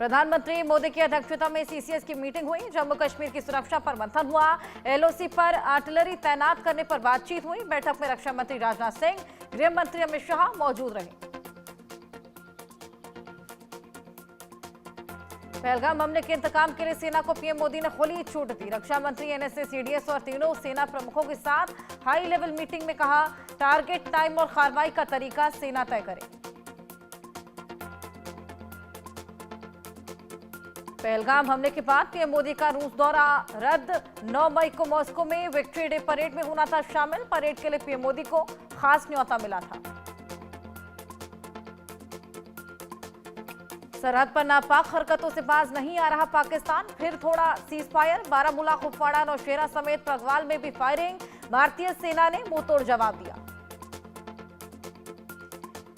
प्रधानमंत्री मोदी की अध्यक्षता में सीसीएस की मीटिंग हुई। जम्मू कश्मीर की सुरक्षा पर मंथन हुआ। एलओसी पर आर्टिलरी तैनात करने पर बातचीत हुई। बैठक में रक्षा मंत्री राजनाथ सिंह, गृह मंत्री अमित शाह मौजूद रहे। पहलगाम हमले के इंतकाम के लिए सेना को पीएम मोदी ने खुली छूट दी। रक्षा मंत्री, एनएसए, सीडीएस और तीनों सेना प्रमुखों के साथ हाई लेवल मीटिंग में कहा, टारगेट, टाइम और कार्रवाई का तरीका सेना तय करे। पहलगाम हमले के बाद पीएम मोदी का रूस दौरा रद्द। 9 मई को मॉस्को में विक्ट्री डे परेड में होना था शामिल। परेड के लिए पीएम मोदी को खास न्योता मिला था। सरहद पर नापाक हरकतों से बाज नहीं आ रहा पाकिस्तान। फिर थोड़ा सीज फायर। बारामूला, कुपवाड़ा, नौशेरा समेत पगवाल में भी फायरिंग। भारतीय सेना ने मुंहतोड़ जवाब दिया।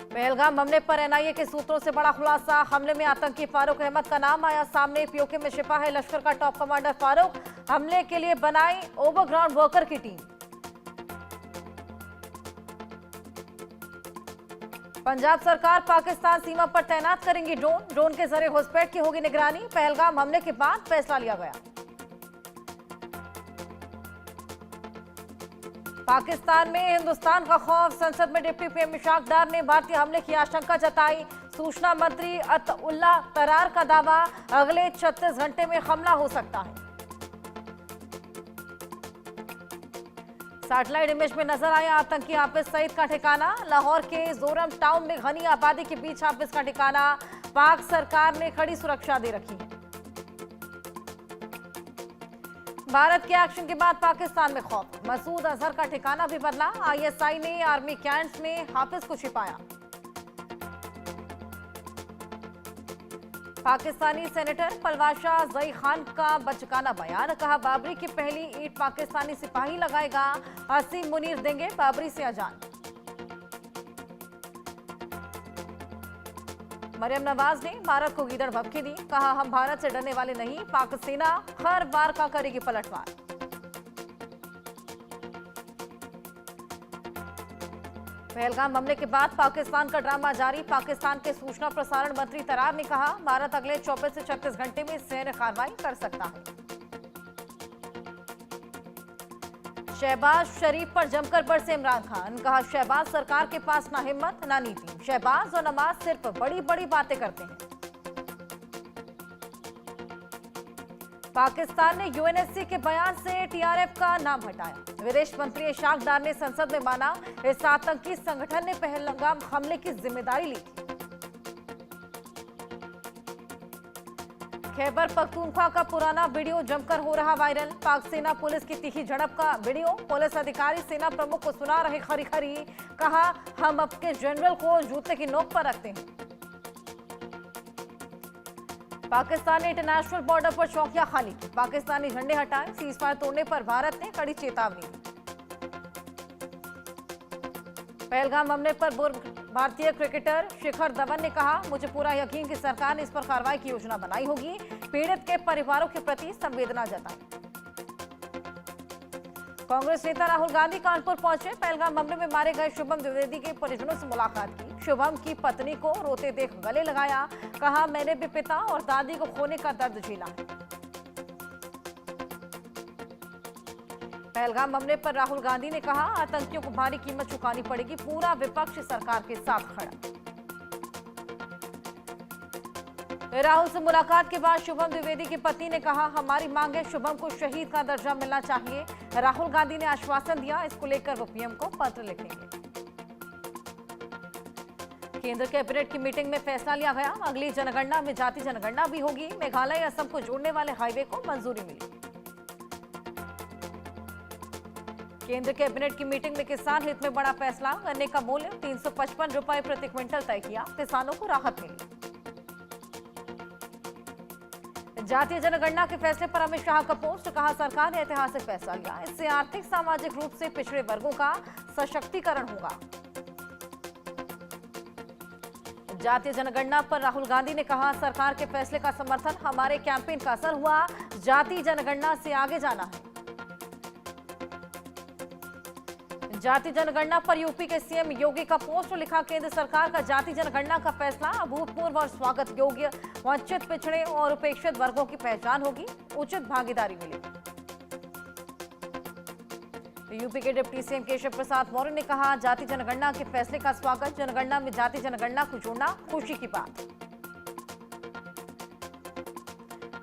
पहलगाम हमले पर एनआईए के सूत्रों से बड़ा खुलासा। हमले में आतंकी फारूक अहमद का नाम आया सामने। पीओके में छिपा है लश्कर का टॉप कमांडर फारूक। हमले के लिए बनाई ओवरग्राउंड वर्कर की टीम। पंजाब सरकार पाकिस्तान सीमा पर तैनात करेंगी ड्रोन। ड्रोन के जरिए घुसपैठ की होगी निगरानी। पहलगाम हमले के बाद फैसला लिया गया। पाकिस्तान में हिंदुस्तान का खौफ। संसद में डिप्टी पीएम इशाक डार ने भारतीय हमले की आशंका जताई। सूचना मंत्री अतउल्लाह तरार का दावा, अगले 36 घंटे में हमला हो सकता है। सैटेलाइट इमेज में नजर आया आतंकी हाफिज सईद का ठिकाना। लाहौर के जोरम टाउन में घनी आबादी के बीच हाफिज का ठिकाना। पाक सरकार ने कड़ी सुरक्षा दे रखी है। भारत के एक्शन के बाद पाकिस्तान में खौफ। मसूद अजहर का ठिकाना भी बदला। आईएसआई ने आर्मी कैंप्स में हाफिज को छिपाया। पाकिस्तानी सेनेटर पलवाशा जई खान का बचकाना बयान। कहा, बाबरी की पहली ईंट पाकिस्तानी सिपाही लगाएगा। असीम मुनीर देंगे बाबरी से अजान। मरियम नवाज ने भारत को गीदड़ भभकी दी। कहा, हम भारत से डरने वाले नहीं। पाक सेना हर बार का करेगी पलटवार। पहलगाम हमले के बाद पाकिस्तान का ड्रामा जारी। पाकिस्तान के सूचना प्रसारण मंत्री तरार ने कहा, भारत अगले 24 से 36 घंटे में सैन्य कार्रवाई कर सकता है। शहबाज शरीफ पर जमकर बरसे इमरान खान। कहा, शहबाज सरकार के पास ना हिम्मत ना नीति। शहबाज और नवाज सिर्फ बड़ी बड़ी बातें करते हैं। पाकिस्तान ने यूएनएससी के बयान से टीआरएफ का नाम हटाया। विदेश मंत्री इशाक डार ने संसद में माना, इस आतंकी संगठन ने पहलगाम हमले की जिम्मेदारी ली थी। खैबर पख्तूनख्वा का पुराना वीडियो जमकर हो रहा वायरल। पाक सेना पुलिस की तीखी झड़प का वीडियो। पुलिस अधिकारी सेना प्रमुख को सुना रहे खरी खरी। कहा, हम अपने जनरल को जूते की नोक पर रखते हैं। पाकिस्तान ने इंटरनेशनल बॉर्डर पर चौकियां खाली की। पाकिस्तानी झंडे हटाए। सीज फायर तोड़ने पर भारत ने कड़ी चेतावनी दी। पहलगाम हमले पर भारतीय क्रिकेटर शिखर धवन ने कहा, मुझे पूरा यकीन कि सरकार ने इस पर कार्रवाई की योजना बनाई होगी। पीड़ित के परिवारों के प्रति संवेदना जताई। कांग्रेस नेता राहुल गांधी कानपुर पहुंचे। पहलगाम हमले में मारे गए शुभम द्विवेदी के परिजनों से मुलाकात की। शुभम की पत्नी को रोते देख गले लगाया। कहा, मैंने भी पिता और दादी को खोने का दर्द झेला है। पहलगाम हमले पर राहुल गांधी ने कहा, आतंकियों को भारी कीमत चुकानी पड़ेगी। पूरा विपक्ष सरकार के साथ खड़ा। राहुल से मुलाकात के बाद शुभम द्विवेदी की पत्नी ने कहा, हमारी मांग है शुभम को शहीद का दर्जा मिलना चाहिए। राहुल गांधी ने आश्वासन दिया, इसको लेकर वो पीएम को पत्र लिखेंगे। केंद्र कैबिनेट की मीटिंग में फैसला लिया गया। अगली जनगणना में जाति जनगणना भी होगी। मेघालय असम को जोड़ने वाले हाईवे को मंजूरी मिली। केंद्र कैबिनेट की मीटिंग में किसान हित में बड़ा फैसला। गन्ने का मूल्य 355 रुपए प्रति क्विंटल तय किया। किसानों को राहत मिली। जातीय जनगणना के फैसले पर अमित शाह का पोस्ट। कहा, सरकार ने ऐतिहासिक फैसला लिया। इससे आर्थिक सामाजिक रूप से पिछड़े वर्गों का सशक्तिकरण होगा। जातीय जनगणना पर राहुल गांधी ने कहा, सरकार के फैसले का समर्थन। हमारे कैंपेन का असर हुआ। जातीय जनगणना से आगे जाना है। जाति जनगणना पर यूपी के सीएम योगी का पोस्ट, लिखा केंद्र सरकार का जाति जनगणना का फैसला अभूतपूर्व और स्वागत योग्य। वंचित, पिछड़े और उपेक्षित वर्गों की पहचान होगी, उचित भागीदारी मिलेगी। यूपी के डिप्टी सीएम केशव प्रसाद मौर्य ने कहा, जाति जनगणना के फैसले का स्वागत। जनगणना में जाति जनगणना को जोड़ना खुशी की बात।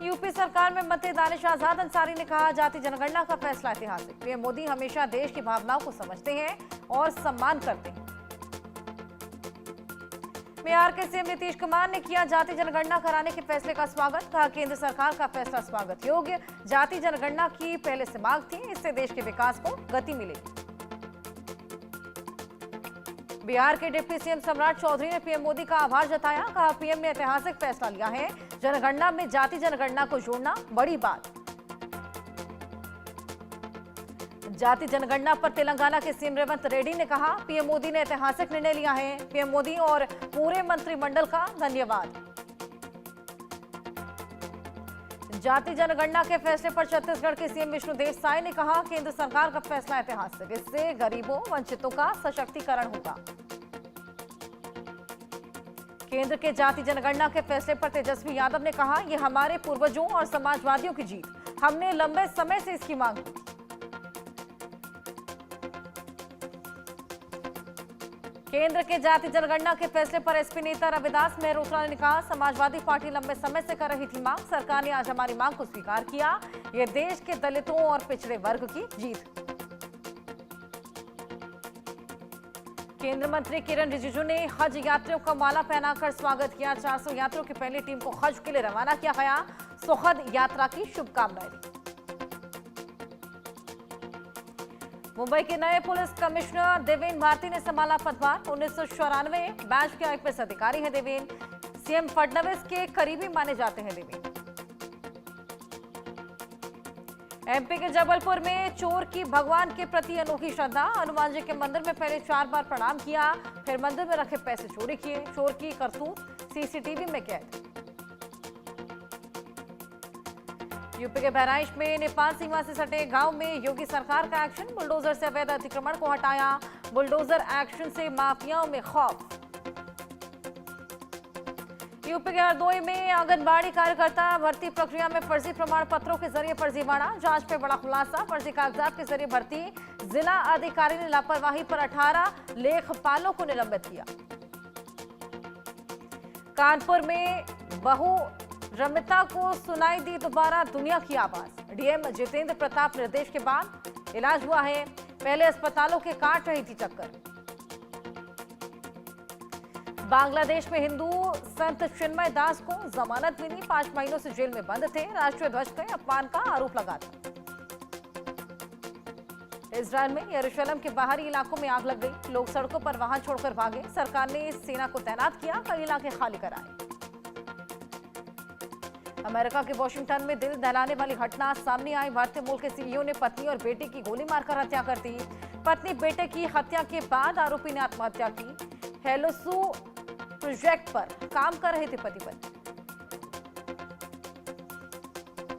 यूपी सरकार में मंत्री दानिश आजाद अंसारी ने कहा, जाति जनगणना का फैसला ऐतिहासिक। पीएम मोदी हमेशा देश की भावनाओं को समझते हैं और सम्मान करते हैं। बिहार के सीएम नीतीश कुमार ने किया जाति जनगणना कराने के फैसले का स्वागत। कहा, केंद्र सरकार का फैसला स्वागत योग्य। जाति जनगणना की पहले से मांग थी, इससे देश के विकास को गति मिलेगी। बिहार के डिप्टी सीएम सम्राट चौधरी ने पीएम मोदी का आभार जताया। कहा, पीएम ने ऐतिहासिक फैसला लिया है, जनगणना में जाति जनगणना को जोड़ना बड़ी बात। जाति जनगणना पर तेलंगाना के सीएम रेवंत रेड्डी ने कहा, पीएम मोदी ने ऐतिहासिक निर्णय लिया है। पीएम मोदी और पूरे मंत्रिमंडल का धन्यवाद। जाति जनगणना के फैसले पर छत्तीसगढ़ के सीएम विष्णुदेव साय ने कहा, केंद्र सरकार का फैसला ऐतिहासिक, इससे गरीबों वंचितों का सशक्तिकरण होगा। केंद्र के जाति जनगणना के फैसले पर तेजस्वी यादव ने कहा, यह हमारे पूर्वजों और समाजवादियों की जीत, हमने लंबे समय से इसकी मांग की। केंद्र के जाति जनगणना के फैसले पर एसपी नेता रविदास मेहरोत्रा ने कहा, समाजवादी पार्टी लंबे समय से कर रही थी मांग, सरकार ने आज हमारी मांग को स्वीकार किया। यह देश के दलितों और पिछड़े वर्ग की जीत। केंद्रीय मंत्री किरण रिजिजू ने हज यात्रियों का माला पहनाकर स्वागत किया। 400 यात्रियों की पहली टीम को हज के लिए रवाना किया गया। सुखद यात्रा की शुभकामनाएं दी। मुंबई के नए पुलिस कमिश्नर देवेन भारती ने संभाला पदभार। 1994 बैच के आईपीएस अधिकारी हैं देवेन। सीएम फडणवीस के करीबी माने जाते हैं देवेन। एमपी के जबलपुर में चोर की भगवान के प्रति अनोखी श्रद्धा। हनुमान जी के मंदिर में पहले 4 बार प्रणाम किया, फिर मंदिर में रखे पैसे चोरी किए। चोर की करतूत सीसीटीवी में कैद। यूपी के बहराइच में नेपाल सीमा से सटे गांव में योगी सरकार का एक्शन। बुलडोजर से अवैध अतिक्रमण को हटाया। बुलडोजर एक्शन से माफियाओं में खौफ। यूपी के हरदोई में आंगनबाड़ी कार्यकर्ता भर्ती प्रक्रिया में फर्जी प्रमाण पत्रों के जरिए फर्जीवाड़ा। जांच में बड़ा खुलासा, फर्जी कागजात के जरिए भर्ती। जिला अधिकारी ने लापरवाही पर 18 लेखपालों को निलंबित किया। कानपुर में बहू रमिता को सुनाई दी दोबारा दुनिया की आवाज। डीएम जितेंद्र प्रताप निर्देश के बाद इलाज हुआ है। पहले अस्पतालों के काट रही थी चक्कर। बांग्लादेश में हिंदू संत चिन्मय दास को जमानत मिली। 5 महीनों से जेल में बंद थे। राष्ट्रीय ध्वज के अपमान का आरोप लगा था। इजरायल में यरूशलेम के बाहरी इलाकों में आग लग गई। लोग सड़कों पर वाहन छोड़कर भागे। सरकार ने सेना को तैनात किया, कई इलाके खाली कराए। अमेरिका के वॉशिंगटन में दिल दहलाने वाली घटना सामने आई। भारतीय मूल के सीईओ ने पत्नी और बेटे की गोली मारकर हत्या कर दी। पत्नी बेटे की हत्या के बाद आरोपी ने आत्महत्या की। हेलोसू प्रोजेक्ट पर काम कर रहे थे पति पत्नी।